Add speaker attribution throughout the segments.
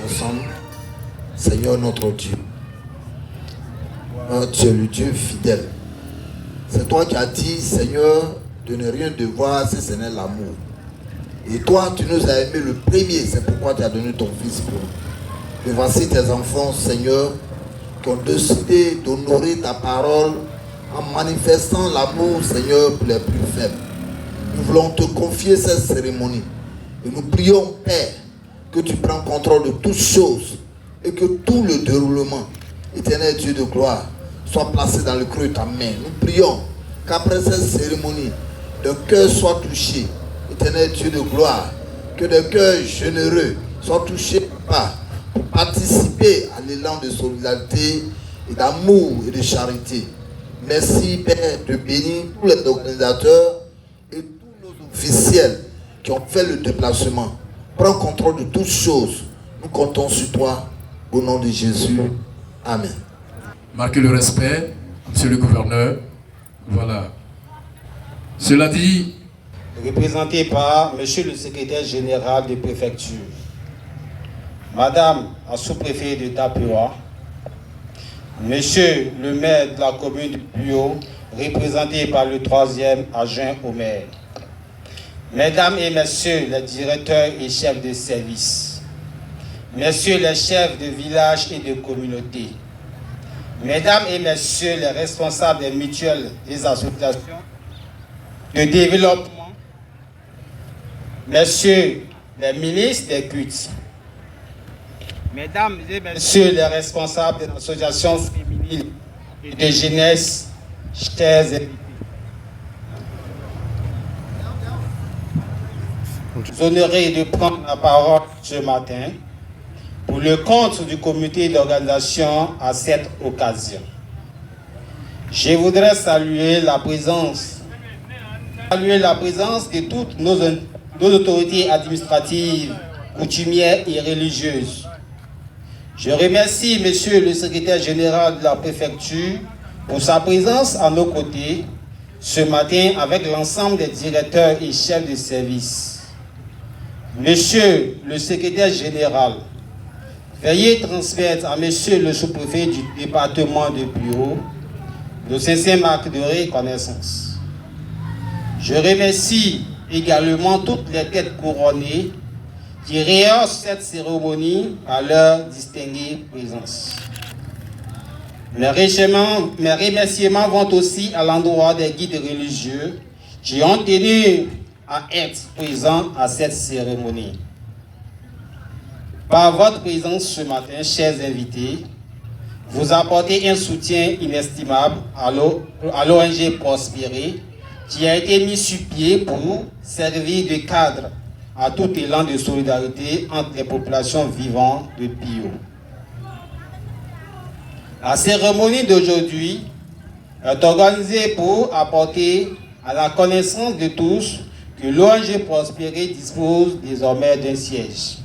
Speaker 1: Ensemble, Seigneur notre Dieu, tu es le Dieu fidèle. C'est toi qui as dit, Seigneur, de ne rien devoir si ce n'est l'amour. Et toi, tu nous as aimés le premier, c'est pourquoi tu as donné ton Fils pour nous. Et voici tes enfants, Seigneur, qui ont décidé d'honorer ta parole en manifestant l'amour, Seigneur, pour les plus faibles. Nous voulons te confier cette cérémonie. Et nous prions, Père, que tu prends contrôle de toutes choses et que tout le déroulement, éternel Dieu de gloire, soit placé dans le creux de ta main. Nous prions qu'après cette cérémonie, le cœur soit touché, éternel Dieu de gloire, que des cœurs généreux soient touchés pour participer à l'élan de solidarité et d'amour et de charité. Merci, Père, de bénir tous les organisateurs et tous nos officiels qui ont fait le déplacement. Prends contrôle de toutes choses. Nous comptons sur toi. Au nom de Jésus. Amen.
Speaker 2: Marquez le respect, monsieur le gouverneur. Voilà. Cela dit,
Speaker 3: représenté par monsieur le secrétaire général de préfecture, madame la sous-préfet de Tapioa, monsieur le maire de la commune de Puyo, représenté par le 3e adjoint au maire, mesdames et messieurs les directeurs et chefs de service, messieurs les chefs de village et de communauté, mesdames et messieurs les responsables des mutuelles des associations de développement, messieurs les ministres des cultes, mesdames et messieurs les responsables des associations féminines et de jeunesse, chers invités. Vous honorez de prendre la parole ce matin pour le compte du comité d'organisation à cette occasion. Je voudrais saluer la présence de toutes nos autorités administratives, coutumières et religieuses. Je remercie monsieur le secrétaire général de la préfecture pour sa présence à nos côtés ce matin avec l'ensemble des directeurs et chefs de service. Monsieur le secrétaire général, veuillez transmettre à monsieur le sous-préfet du département de Puyo nos sincères marques de reconnaissance. Je remercie également toutes les têtes couronnées qui rehaussent cette cérémonie à leur distinguée présence. Mes remerciements vont aussi à l'endroit des guides religieux qui ont tenu à être présents à cette cérémonie. Par votre présence ce matin, chers invités, vous apportez un soutien inestimable à l'ONG Prospérer qui a été mis sur pied pour servir de cadre à tout élan de solidarité entre les populations vivantes de Puyo. La cérémonie d'aujourd'hui est organisée pour apporter à la connaissance de tous que l'ONG Prospérer dispose désormais d'un siège.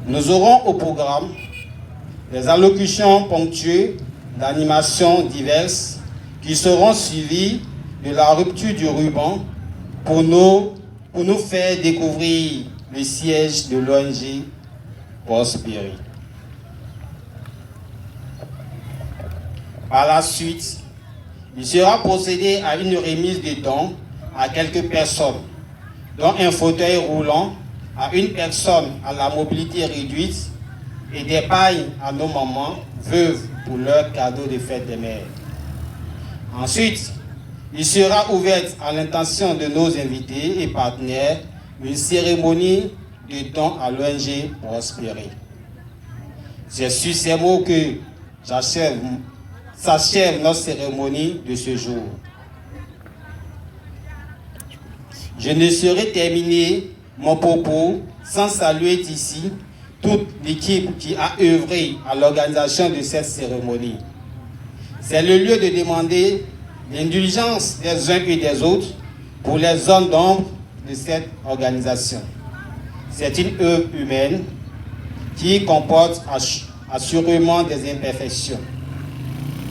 Speaker 3: Nous aurons au programme des allocutions ponctuées d'animations diverses qui seront suivies de la rupture du ruban pour nous faire découvrir le siège de l'ONG Prospérer. Par la suite, il sera procédé à une remise de dons à quelques personnes, dont un fauteuil roulant à une personne à la mobilité réduite et des pailles à nos mamans veuves pour leur cadeau de fête des mères. Ensuite, il sera ouverte à l'intention de nos invités et partenaires une cérémonie de don à l'ONG Prospérer. C'est sur ces mots que s'achève notre cérémonie de ce jour. Je ne saurais terminer mon propos sans saluer d'ici toute l'équipe qui a œuvré à l'organisation de cette cérémonie. C'est le lieu de demander l'indulgence des uns et des autres pour les zones d'ombre de cette organisation. C'est une œuvre humaine qui comporte assurément des imperfections.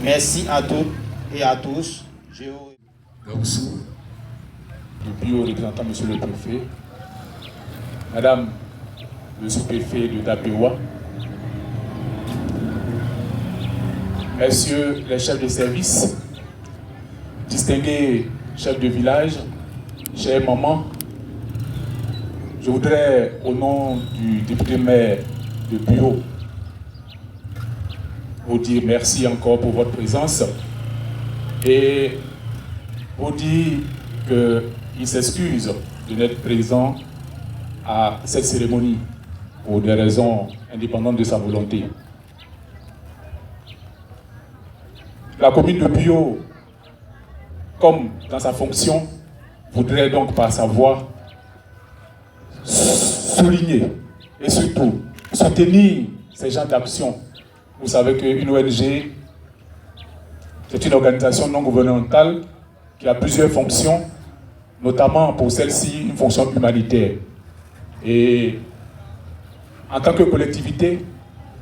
Speaker 3: Merci à toutes et à tous.
Speaker 4: de bio représentant Monsieur le Préfet, Madame le sous-préfet de Dabewa, Messieurs les chefs de service, distingués chefs de village, chers mamans, je voudrais, au nom du député maire de Bio, vous dire merci encore pour votre présence et vous dire qu'il s'excuse de n'être présent à cette cérémonie pour des raisons indépendantes de sa volonté. La commune de Bio, comme dans sa fonction, voudrait donc par sa voix souligner et surtout soutenir ces genres d'action. Vous savez qu'une ONG, c'est une organisation non gouvernementale qui a plusieurs fonctions, notamment pour celle-ci, une fonction humanitaire. Et en tant que collectivité,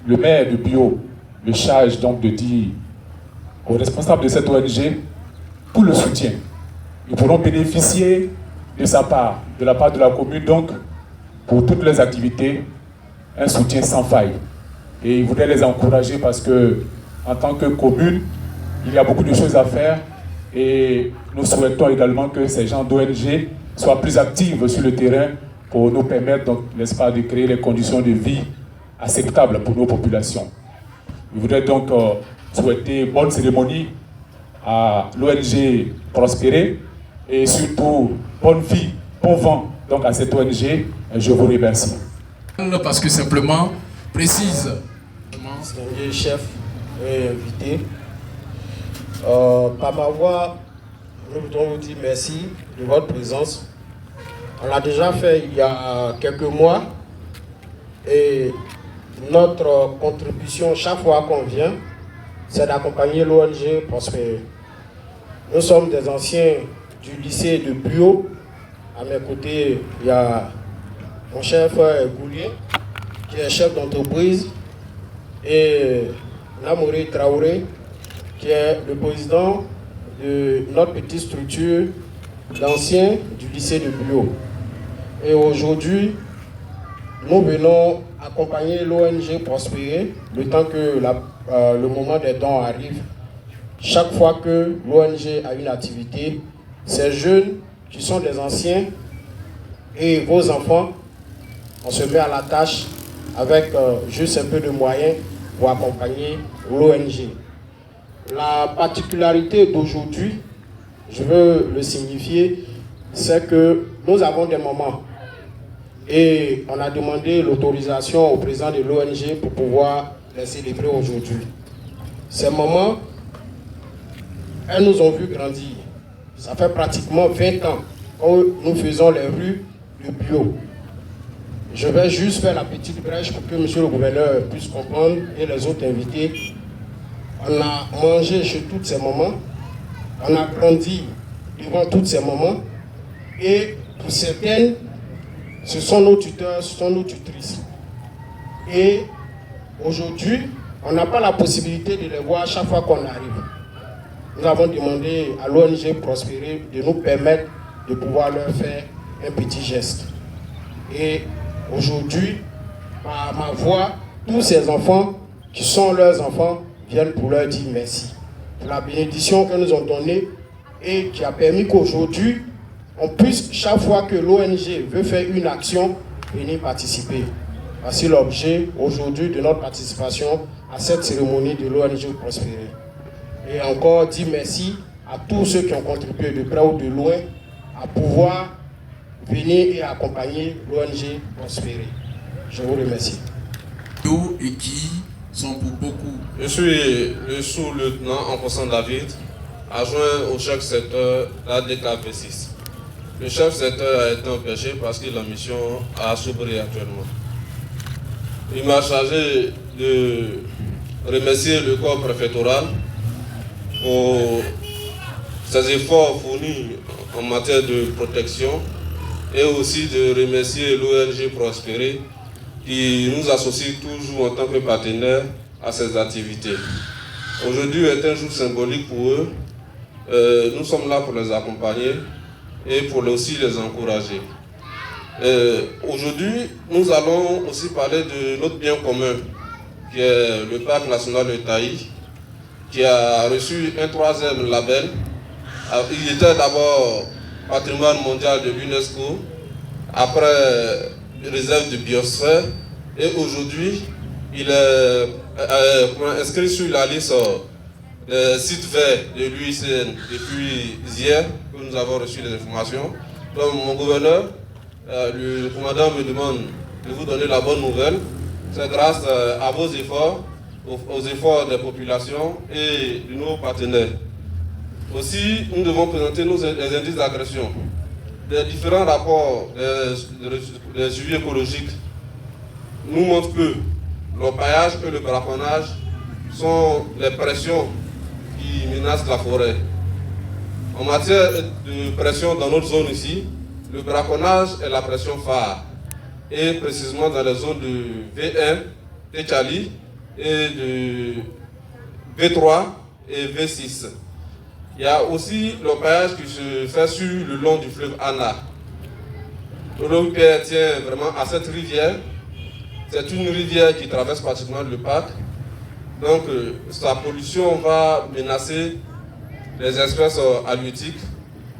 Speaker 4: le maire de Bio me charge donc de dire aux responsables de cette ONG tout le soutien. Ils pourront bénéficier de sa part, de la part de la commune, donc, pour toutes les activités, un soutien sans faille. Et ils voudraient les encourager parce que, en tant que commune, il y a beaucoup de choses à faire et nous souhaitons également que ces gens d'ONG soient plus actifs sur le terrain pour nous permettre, donc, n'est-ce pas, de créer les conditions de vie acceptables pour nos populations. Je voudrais donc souhaiter bonne cérémonie à l'ONG Prospérer et surtout bonne vie, bon vent donc à cette ONG. Et je vous remercie.
Speaker 2: Parce que simplement, précise.
Speaker 5: Chef et invité, par ma voix, nous voudrions vous dire merci de votre présence. On l'a déjà fait il y a quelques mois et notre contribution chaque fois qu'on vient, c'est d'accompagner l'ONG Prospérer. Nous sommes des anciens du lycée de Bio. À mes côtés, il y a mon chef Goulier, qui est chef d'entreprise, et Namouré Traoré, qui est le président de notre petite structure d'anciens du lycée de Bio. Et aujourd'hui, nous venons accompagner l'ONG Prospérer le temps que le moment des dons arrive. Chaque fois que l'ONG a une activité, ces jeunes qui sont des anciens et vos enfants, on se met à la tâche avec juste un peu de moyens pour accompagner l'ONG. La particularité d'aujourd'hui, je veux le signifier, c'est que nous avons des moments et on a demandé l'autorisation au président de l'ONG pour pouvoir les célébrer aujourd'hui. Ces moments, elles nous ont vu grandir. Ça fait pratiquement 20 ans que nous faisons les rues de Bio. Je vais juste faire la petite brèche pour que M. le gouverneur puisse comprendre et les autres invités. On a mangé chez tous ces moments, on a grandi devant tous ces moments et pour certaines, ce sont nos tuteurs, ce sont nos tutrices. Et aujourd'hui, on n'a pas la possibilité de les voir chaque fois qu'on arrive. Nous avons demandé à l'ONG Prospérer de nous permettre de pouvoir leur faire un petit geste. Et aujourd'hui, par ma voix, tous ces enfants qui sont leurs enfants viennent pour leur dire merci. Pour la bénédiction que nous ont donnée et qui a permis qu'aujourd'hui, on puisse, chaque fois que l'ONG veut faire une action, venir participer. Voici l'objet aujourd'hui de notre participation à cette cérémonie de l'ONG Prospérer. Et encore dire merci à tous ceux qui ont contribué de près ou de loin à pouvoir venir et accompagner l'ONG Prospérer. Je vous remercie.
Speaker 2: Et qui sont pour beaucoup.
Speaker 6: Je suis le sous-lieutenant en poisson David, adjoint au chef secteur ADKP6. Le chef secteur a été empêché parce que la mission a soubré actuellement. Il m'a chargé de remercier le corps préfectoral pour ses efforts fournis en matière de protection et aussi de remercier l'ONG Prospérer qui nous associe toujours en tant que partenaire à ces activités. Aujourd'hui est un jour symbolique pour eux. Nous sommes là pour les accompagner et pour aussi les encourager. Aujourd'hui, nous allons aussi parler de notre bien commun, qui est le parc national de Taï, qui a reçu un 3e label. Il était d'abord patrimoine mondial de l'UNESCO, après réserve de biosphère, et aujourd'hui, il est inscrit sur la liste des sites verts de l'UICN depuis hier, que nous avons reçu les informations. Donc mon gouverneur, le commandant me demande de vous donner la bonne nouvelle. C'est grâce à vos efforts, aux efforts des populations et de nos partenaires. Aussi, nous devons présenter les indices d'agression. Les différents rapports des suivis écologiques nous montrent que l'orpaillage et le braconnage sont les pressions qui menacent la forêt. En matière de pression dans notre zone ici, le braconnage est la pression phare, et précisément dans les zones de V1, Techali, et de V3 et V6. Il y a aussi l'orpaillage qui se fait sur le long du fleuve Anna. L'Europe tient vraiment à cette rivière. C'est une rivière qui traverse pratiquement le parc. Donc sa pollution va menacer les espèces halieutiques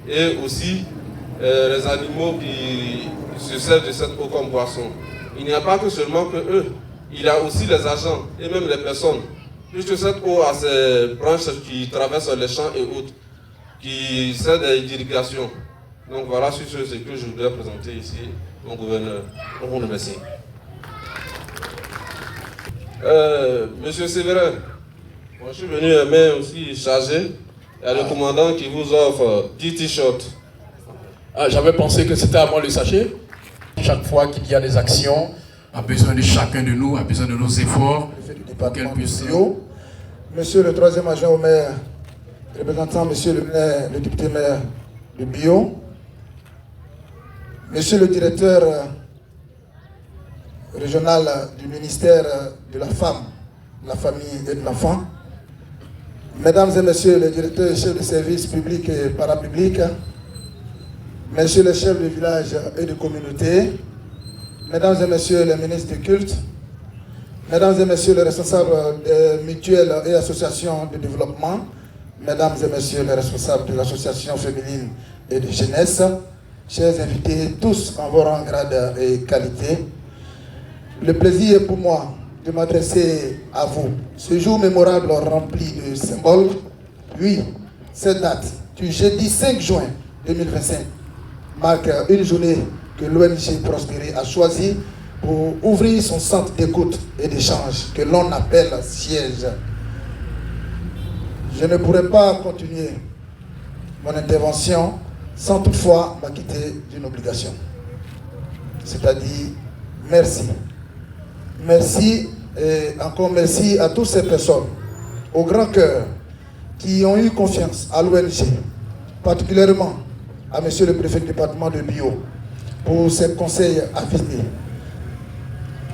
Speaker 6: et aussi les animaux qui se servent de cette eau comme boisson. Il n'y a pas que seulement que eux, il y a aussi les agents et même les personnes. Puisque cette eau a ces branches qui traversent les champs et autres, qui servent d'irrigation. Donc voilà sur ce que je voudrais présenter ici, mon gouverneur. Je vous remercie. Monsieur Séverin, moi je suis venu à main aussi chargée. Il y a le commandant qui vous offre 10 t-shirts.
Speaker 2: J'avais pensé que c'était à moi le sachet. Chaque fois qu'il y a des actions, a besoin de chacun de nous, a besoin de nos efforts. Pour qu'elle puisse...
Speaker 7: Monsieur le 3e adjoint au maire, représentant monsieur le député maire de Bio, monsieur le directeur régional du ministère de la Femme, de la Famille et de l'Enfant, mesdames et messieurs les directeurs et chefs de services publics et parapublics, messieurs les chefs de village et de communauté, mesdames et messieurs les ministres du culte, mesdames et messieurs les responsables des mutuelles et associations de développement, mesdames et messieurs les responsables des associations féminines et de jeunesse, chers invités, tous en vos rangs, grades et qualités, le plaisir est pour moi de m'adresser à vous. Ce jour mémorable rempli de symboles, oui, cette date du jeudi 5 juin 2025 marque une journée que l'ONG Prospérer a choisie pour ouvrir son centre d'écoute et d'échange que l'on appelle siège. Je ne pourrais pas continuer mon intervention sans toutefois m'acquitter d'une obligation. C'est-à-dire, merci. Merci et encore merci à toutes ces personnes au grand cœur qui ont eu confiance à l'ONG, particulièrement à monsieur le préfet du département de Bio pour ses conseils avisés.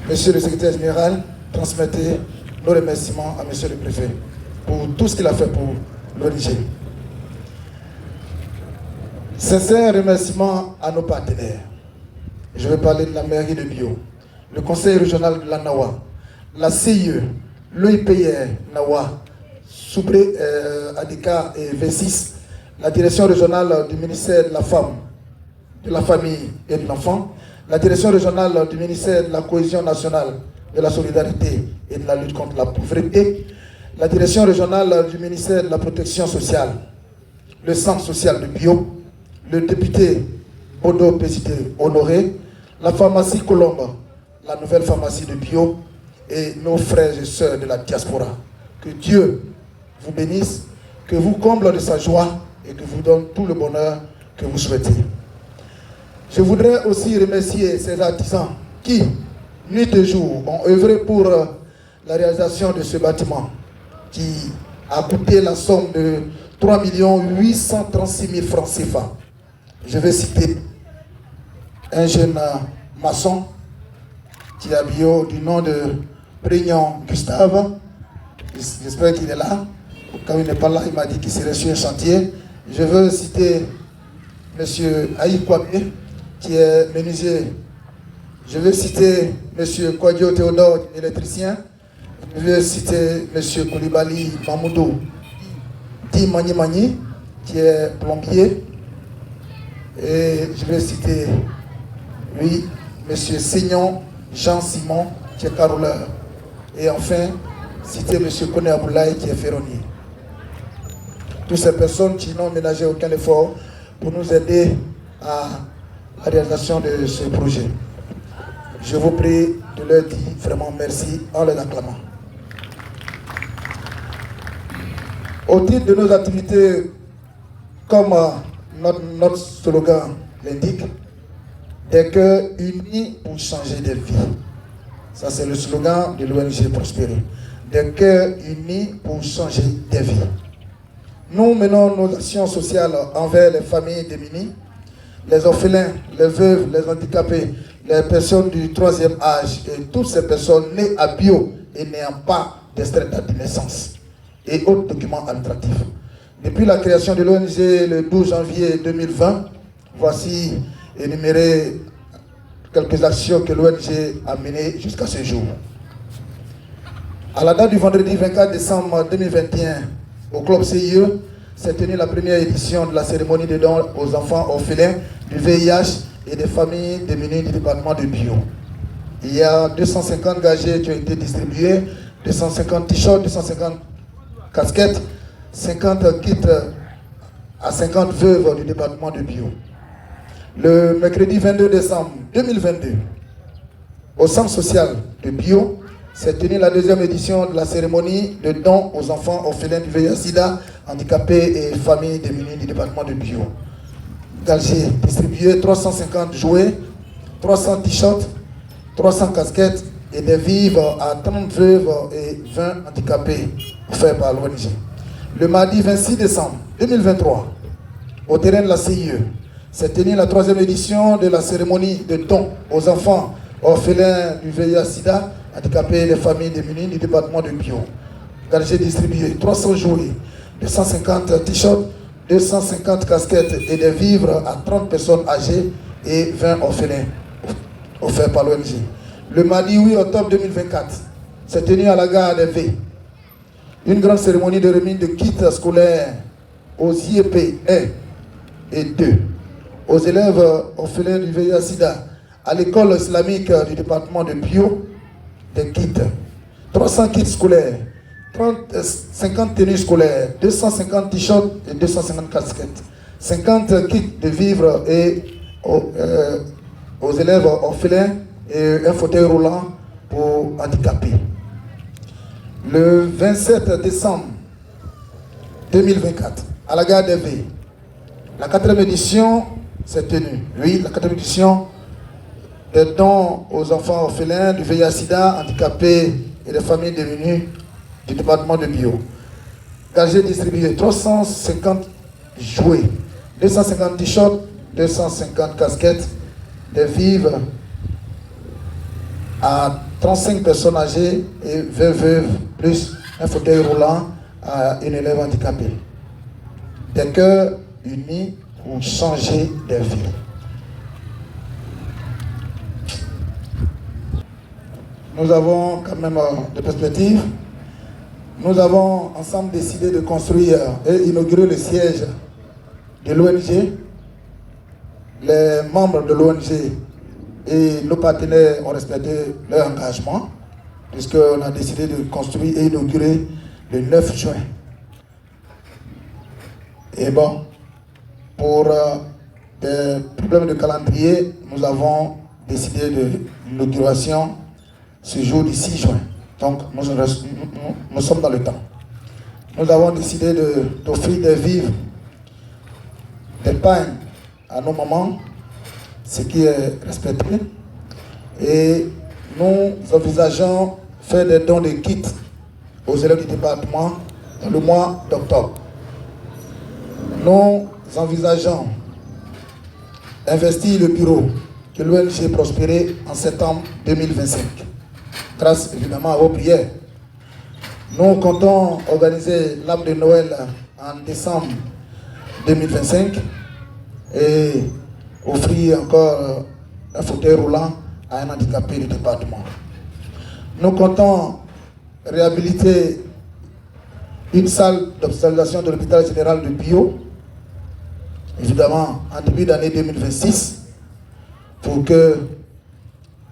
Speaker 7: Monsieur le secrétaire général, transmettez nos remerciements à monsieur le préfet pour tout ce qu'il a fait pour l'ONG. Sincère remerciement à nos partenaires. Je vais parler de la mairie de Bio, le conseil régional de la Nawa, la CIE, l'OIPR Nawa, Soubré, Adika et V6, la direction régionale du ministère de la Femme, de la Famille et de l'Enfant, la direction régionale du ministère de la Cohésion nationale, de la solidarité et de la lutte contre la pauvreté, la direction régionale du ministère de la protection sociale, le centre social de Bio, le député Bodo Pesité Honoré, la pharmacie Colombe, la nouvelle pharmacie de Bio et nos frères et sœurs de la diaspora. Que Dieu vous bénisse, que vous comble de sa joie et que vous donne tout le bonheur que vous souhaitez. Je voudrais aussi remercier ces artisans qui, nuit et jour, ont œuvré pour la réalisation de ce bâtiment qui a coûté la somme de 3 836 000 francs CFA. Je vais citer un jeune maçon qui a bio du nom de Prignon Gustave. J'espère qu'il est là. Quand il n'est pas là, il m'a dit qu'il serait sur un chantier. Je veux citer M. Aïe Kwame, qui est menuisier. Je vais citer M. Kwadjo Théodore, électricien. Je vais citer M. Koulibaly Mamoudou Di Mani Mani, qui est plombier. Et je vais citer, oui, M. Seignon Jean-Simon, qui est caroleur. Et enfin, citer M. Kone Aboulaye, qui est ferronnier. Toutes ces personnes qui n'ont ménagé aucun effort pour nous aider à la réalisation de ce projet. Je vous prie de leur dire vraiment merci en les acclamant. Au titre de nos activités, comme notre slogan l'indique, des cœurs unis pour changer de vie. Ça, c'est le slogan de l'ONG Prospérer. Des cœurs unis pour changer des vies. Nous menons nos actions sociales envers les familles démunies, les orphelins, les veuves, les handicapés, les personnes du 3e âge et toutes ces personnes nées à bio et n'ayant pas d'extrait de naissance et autres documents administratifs. Depuis la création de l'ONG le 12 janvier 2020, voici énumérées quelques actions que l'ONG a menées jusqu'à ce jour. À la date du vendredi 24 décembre 2021, au Club CIE, s'est tenue la première édition de la cérémonie de dons aux enfants orphelins du VIH et des familles démunies du département de Bio. Il y a 250 gadgets qui ont été distribués, 250 t-shirts, 250 casquettes, 50 kits à 50 veuves du département de Bio. Le mercredi 22 décembre 2022, au centre social de Bio, s'est tenue la deuxième édition de la cérémonie de dons aux enfants orphelins du VIH-Sida, handicapés et familles démunies du département de Bio. Galgé distribué 350 jouets, 300 t-shirts, 300 casquettes et des vivres à 30 veuves et 20 handicapés offerts par l'ONG. Le mardi 26 décembre 2023, au terrain de la CIE, s'est tenue la troisième édition de la cérémonie de dons aux enfants orphelins du VIH-Sida, handicapés et des familles démunies du département de Bio. Galgé distribué 300 jouets, 250 t-shirts, 250 casquettes et des vivres à 30 personnes âgées et 20 orphelins offerts par l'ONG. Le mardi 8 octobre 2024, s'est tenue à la gare des V une grande cérémonie de remise de kits scolaires aux IEP 1 et 2, aux élèves orphelins du VIH-Sida, à l'école islamique du département de Bio, des kits, 300 kits scolaires, 50 tenues scolaires, 250 t-shirts et 250 casquettes, 50 kits de vivres et aux élèves orphelins et un fauteuil roulant pour handicapés. Le 27 décembre 2024, à la gare d'Hervé, la 4e édition s'est tenue. Oui, la 4e édition des dons aux enfants orphelins du VIH-Sida, handicapés et des familles démunies du département de Bio. Galgé distribué 350 jouets, 250 t-shirts, 250 casquettes, des vivres à 35 personnes âgées et 20 veuves, plus un fauteuil roulant à une élève handicapée. Des cœurs unis pour changer des vies. Nous avons quand même des perspectives. Nous avons ensemble décidé de construire et inaugurer le siège de l'ONG. Les membres de l'ONG et nos partenaires ont respecté leur engagement, puisqu'on a décidé de construire et inaugurer le 9 juin. Et bon, pour des problèmes de calendrier, nous avons décidé de l'inauguration ce jour du 6 juin. Donc, nous sommes dans le temps. Nous avons décidé d'offrir des vivres, des pains à nos mamans, ce qui est respecté. Et nous envisageons faire des dons de kits aux élèves du département dans le mois d'octobre. Nous envisageons d'investir le bureau de l'ONG Prospérer en septembre 2025, grâce évidemment à vos prières. Nous comptons organiser l'arbre de Noël en décembre 2025 et offrir encore un fauteuil roulant à un handicapé du département. Nous comptons réhabiliter une salle d'hospitalisation de l'hôpital général de Bio, évidemment en début d'année 2026, pour que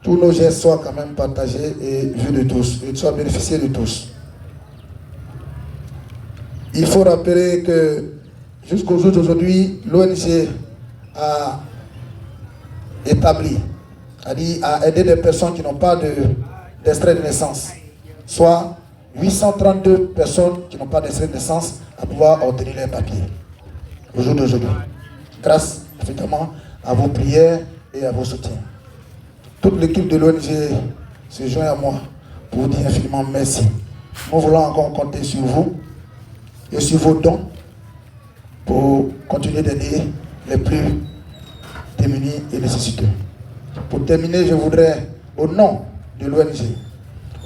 Speaker 7: tous nos gestes soient quand même partagés et vus de tous, et soient bénéficiés de tous. Il faut rappeler que jusqu'au jour d'aujourd'hui, l'ONG a établi, a aidé des personnes qui n'ont pas d'extrait de naissance, soit 832 personnes qui n'ont pas d'extrait de naissance à pouvoir obtenir les papiers au jour d'aujourd'hui, grâce effectivement à vos prières et à vos soutiens. Toute l'équipe de l'ONG se joint à moi pour vous dire infiniment merci. Nous voulons encore compter sur vous et sur vos dons pour continuer d'aider les plus démunis et nécessiteux. Pour terminer, je voudrais, au nom de l'ONG,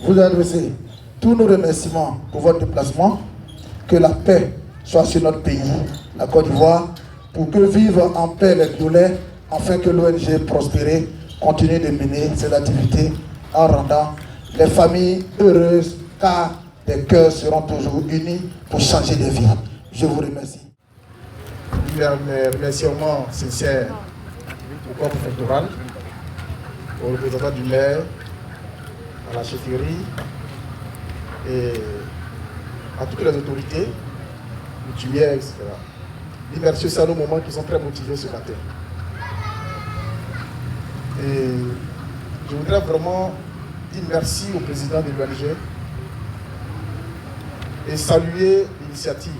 Speaker 7: vous adresser tous nos remerciements pour votre déplacement, que la paix soit sur notre pays, la Côte d'Ivoire, pour que vivent en paix les violets, afin que l'ONG prospère, continue de mener ses activités en rendant les familles heureuses, car les cœurs seront toujours unis pour changer des vies. Je vous remercie.
Speaker 8: Mes remerciements sincères au corps préfectoral, au représentant du maire, à la chefferie et à toutes les autorités, coutumières, etc. Merci à nos moments qui sont très motivés ce matin. Et je voudrais vraiment dire merci au président de l'ONG et saluer l'initiative.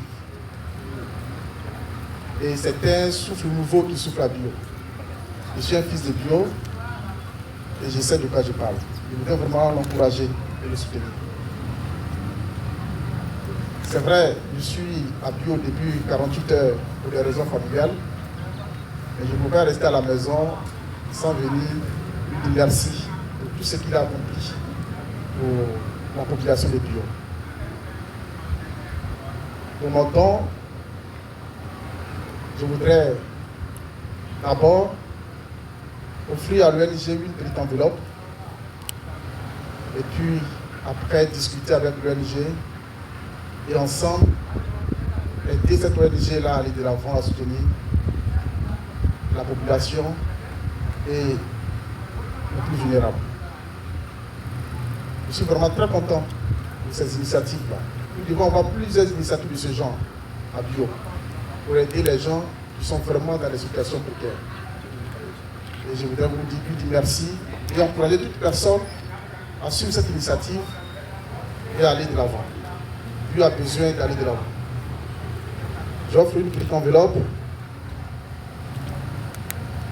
Speaker 8: Et c'est un souffle nouveau qui souffle à Bio. Je suis un fils de Bio et je sais de quoi je parle. Je voudrais vraiment l'encourager et le soutenir. C'est vrai, je suis à Bio depuis 48 heures pour des raisons familiales. Mais je ne peux pas rester à la maison sans venir lui dire merci pour tout ce qu'il a accompli pour la population de Bio. Pour mon temps, je voudrais d'abord offrir à l'ONG une petite enveloppe et puis après discuter avec l'ONG et ensemble aider cette ONG-là à aller de l'avant, à soutenir la population et les plus vulnérables. Je suis vraiment très content de ces initiatives-là. Nous devons avoir plusieurs initiatives de ce genre à Bio pour aider les gens qui sont vraiment dans des situations précaires. Et je voudrais vous dire merci et encourager toute personne à suivre cette initiative et à aller de l'avant. Bio a besoin d'aller de l'avant. J'offre une petite enveloppe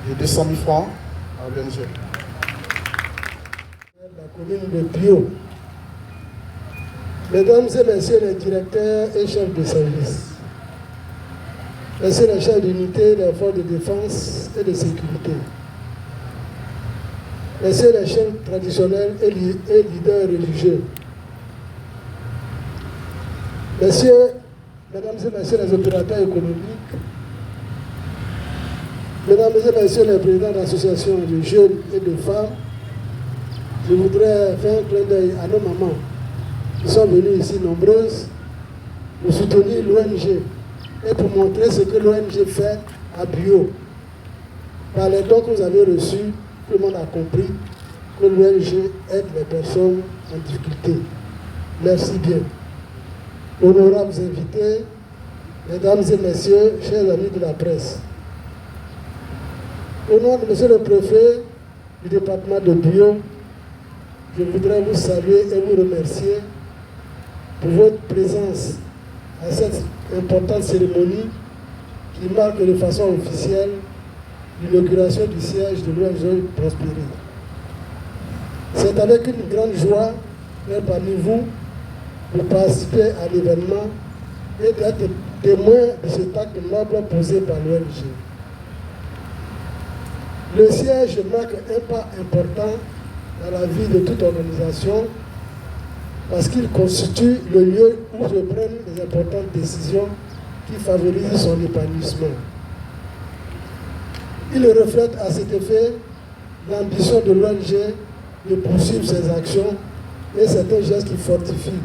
Speaker 8: de 200 000 francs à l'ONG.
Speaker 9: La commune de Bio. Mesdames et messieurs les directeurs et chefs de service, messieurs les chefs d'unité des forces de défense et de sécurité, messieurs les chefs traditionnels et leaders religieux, mesdames et messieurs les opérateurs économiques, mesdames et messieurs les présidents d'associations de jeunes et de femmes, je voudrais faire un clin d'œil à nos mamans qui sont venues ici nombreuses pour soutenir l'ONG et pour montrer ce que l'ONG fait à Bio. Par les dons que vous avez reçus, tout le monde a compris que l'ONG aide les personnes en difficulté. Merci bien. Honorables invités, mesdames et messieurs, chers amis de la presse, au nom de monsieur le préfet du département de Bio, je voudrais vous saluer et vous remercier pour votre présence à cette importante cérémonie qui marque de façon officielle l'inauguration du siège de l'ONG Prospérer. C'est avec une grande joie d'être parmi vous pour participer à l'événement et d'être témoin de cet acte noble posé par l'ONG. Le siège marque un pas important dans la vie de toute organisation parce qu'il constitue le lieu où se prennent les importantes décisions qui favorisent son épanouissement. Il reflète à cet effet l'ambition de l'ONG de poursuivre ses actions et c'est un geste qui fortifie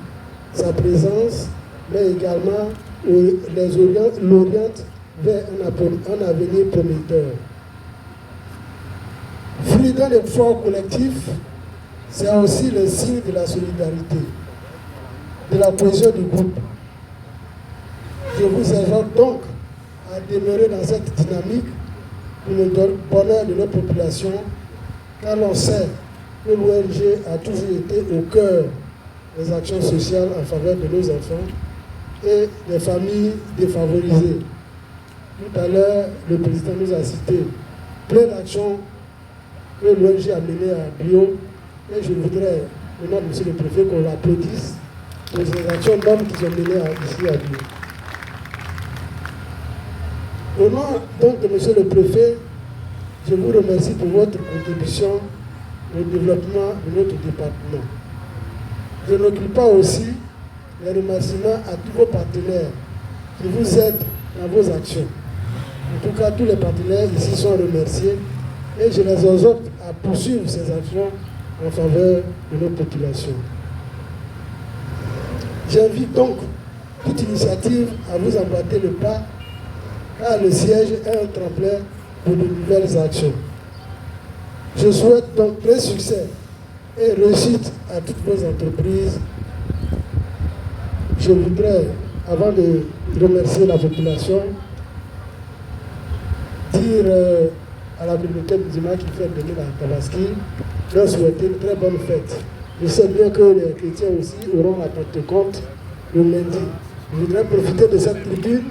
Speaker 9: sa présence, mais également l'oriente vers un avenir prometteur. Fruit d'un effort collectif, c'est aussi le signe de la solidarité, de la cohésion du groupe. Je vous exhorte donc à demeurer dans cette dynamique pour le bonheur de notre population, car l'on sait que l'ONG a toujours été au cœur des actions sociales en faveur de nos enfants et des familles défavorisées. Tout à l'heure, le président nous a cité plein d'actions que l'ONG a menées à Bio, et je voudrais, au nom de M. le Préfet, qu'on l'applaudisse pour ces actions d'hommes qui sont menées ici à Bio. Au nom donc de M. le Préfet, je vous remercie pour votre contribution au développement de notre département. Je n'occupe pas aussi les remerciements à tous vos partenaires qui vous aident dans vos actions. En tout cas, tous les partenaires ici sont remerciés et je les exhorte à poursuivre ces actions en faveur de notre population. J'invite donc toute initiative à vous emboîter le pas, car le siège est un tremplin pour de nouvelles actions. Je souhaite donc plein succès et réussite à toutes vos entreprises. Je voudrais, avant de remercier la population, dire à la communauté musulmane qui fait venir à Tabaski, leur souhaiter une très bonne fête. Je sais bien que les chrétiens aussi auront la Pentecôte le lundi. Je voudrais profiter de cette tribune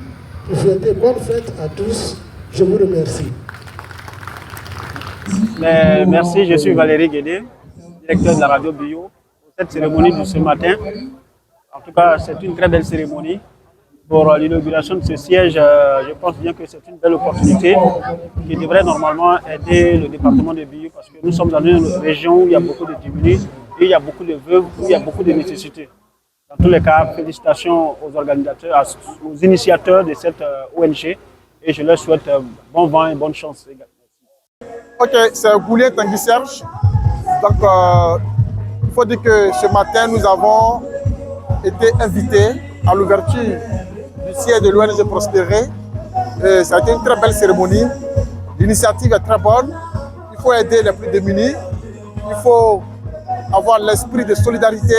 Speaker 9: pour souhaiter bonne fête à tous. Je vous remercie.
Speaker 10: Merci, je suis Valérie Guédé, directeur de la radio Bio. Pour cette cérémonie de ce matin, en tout cas, c'est une très belle cérémonie. Pour l'inauguration de ce siège, je pense bien que c'est une belle opportunité qui devrait normalement aider le département de Bio parce que nous sommes dans une région où il y a beaucoup de démunis, et il y a beaucoup de veuves, où il y a beaucoup de nécessités. Dans tous les cas, félicitations aux organisateurs, aux initiateurs de cette ONG et je leur souhaite bon vent et bonne chance également.
Speaker 8: Ok, c'est Goulien Tanguy Serge. Donc, il faut dire que ce matin, nous avons été invités à l'ouverture du siège de l'ONG Prospérer. Ça a été une très belle cérémonie. L'initiative est très bonne. Il faut aider les plus démunis. Il faut avoir l'esprit de solidarité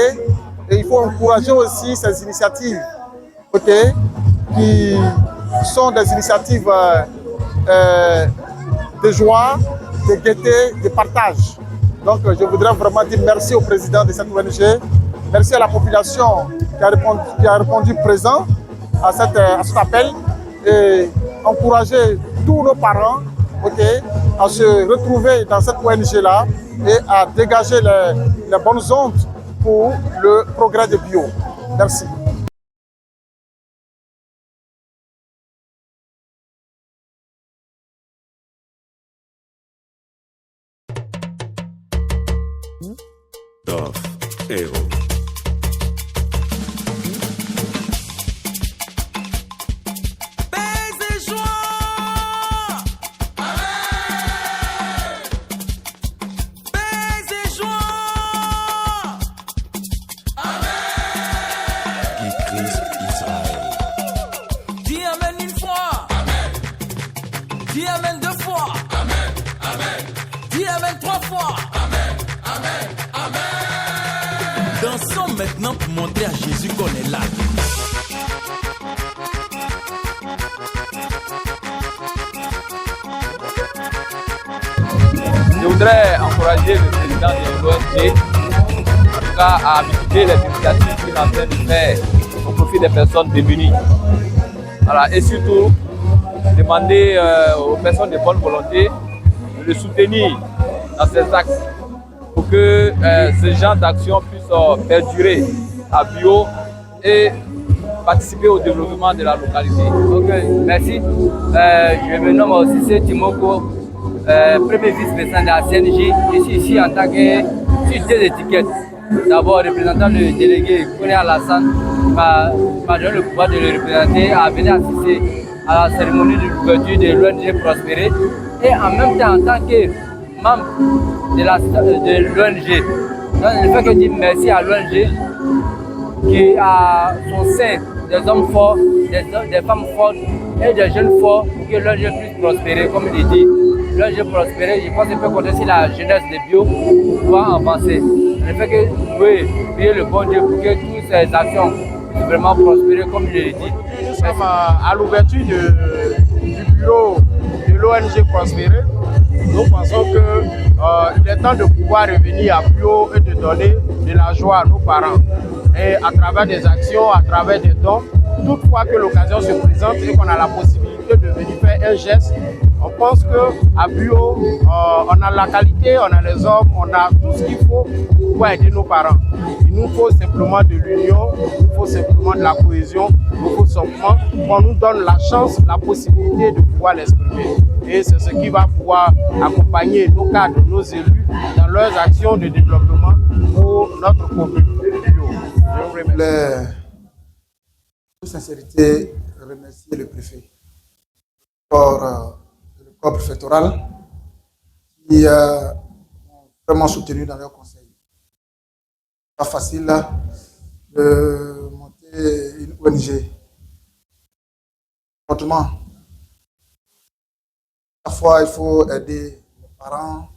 Speaker 8: et il faut encourager aussi ces initiatives, qui sont des initiatives de joie, de gaieté, de partage. Donc je voudrais vraiment dire merci au président de cette ONG, merci à la population qui a répondu présent à cet appel et encourager tous nos parents à se retrouver dans cette ONG-là et à dégager les bonnes ondes pour le progrès de Bio. Merci.
Speaker 11: Héros.
Speaker 12: Maintenant pour montrer à Jésus qu'on est là.
Speaker 13: Je voudrais encourager le président de l'ONG, en tout cas à multiplier les initiatives qu'il est en train de faire au profit des personnes démunies. Voilà. Et surtout, demander aux personnes de bonne volonté de le soutenir dans ses actes pour que ce genre d'action puisse perdurer à Bio et participer au développement de la localité.
Speaker 14: Ok, merci. Je me nomme Cissé Timoko, premier vice-président de la CNJ. Je suis ici en tant que sur deux étiquettes. D'abord, représentant le délégué Kone Alassane, qui m'a donné le pouvoir de le représenter, à venir assister à la cérémonie d'ouverture de l'ONG Prospérer. et en même temps, en tant que membre de l'ONG, je ne fais que dire merci à l'ONG qui a son sein des hommes forts, des femmes fortes et des jeunes forts pour que l'ONG puisse prospérer, comme il dit. L'ONG prospérer, je pense qu'il peut compter sur la jeunesse de Bio pour pouvoir avancer. Je ne fais que prier le bon Dieu pour que toutes ces actions puissent vraiment prospérer, comme il le dit.
Speaker 5: Nous sommes à l'ouverture du bureau de l'ONG Prospérer. Nous pensons qu'il est temps de pouvoir revenir à Bio et de donner de la joie à nos parents. Et à travers des actions, à travers des dons, toutefois que l'occasion se présente et qu'on a la possibilité de venir faire un geste, on pense qu'à Bio, on a la qualité, on a les hommes, on a tout ce qu'il faut pour pouvoir aider nos parents. Il nous faut simplement de l'union, il nous faut simplement de la cohésion, il nous faut simplement qu'on nous donne la chance, la possibilité de pouvoir l'exprimer. Et c'est ce qui va pouvoir accompagner nos cadres, nos élus dans leurs actions de développement pour notre commune. Je vous remercie.
Speaker 7: Toute sincérité, remercier le préfet pour le corps préfectoral qui m'ont vraiment soutenu dans leur conseil. Pas facile de monter une ONG. Autrement, parfois il faut aider les parents,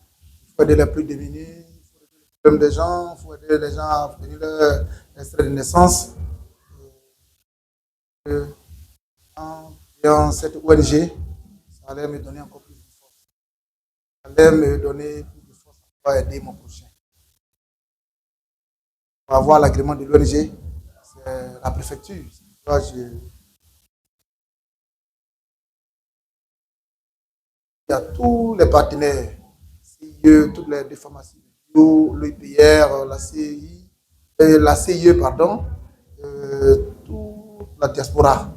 Speaker 7: il faut aider les plus démunis, il faut aider les problèmes des gens, il faut aider les gens à obtenir leur extrait de naissance. Dans cette ONG, ça allait me donner encore plus de force. Ça allait me donner plus de force pour aider mon prochain. Pour avoir l'agrément de l'ONG, c'est la préfecture. Il y a tous les partenaires, CIE, toutes les deux pharmacies, l'IPR, la CIE, pardon, toute la diaspora.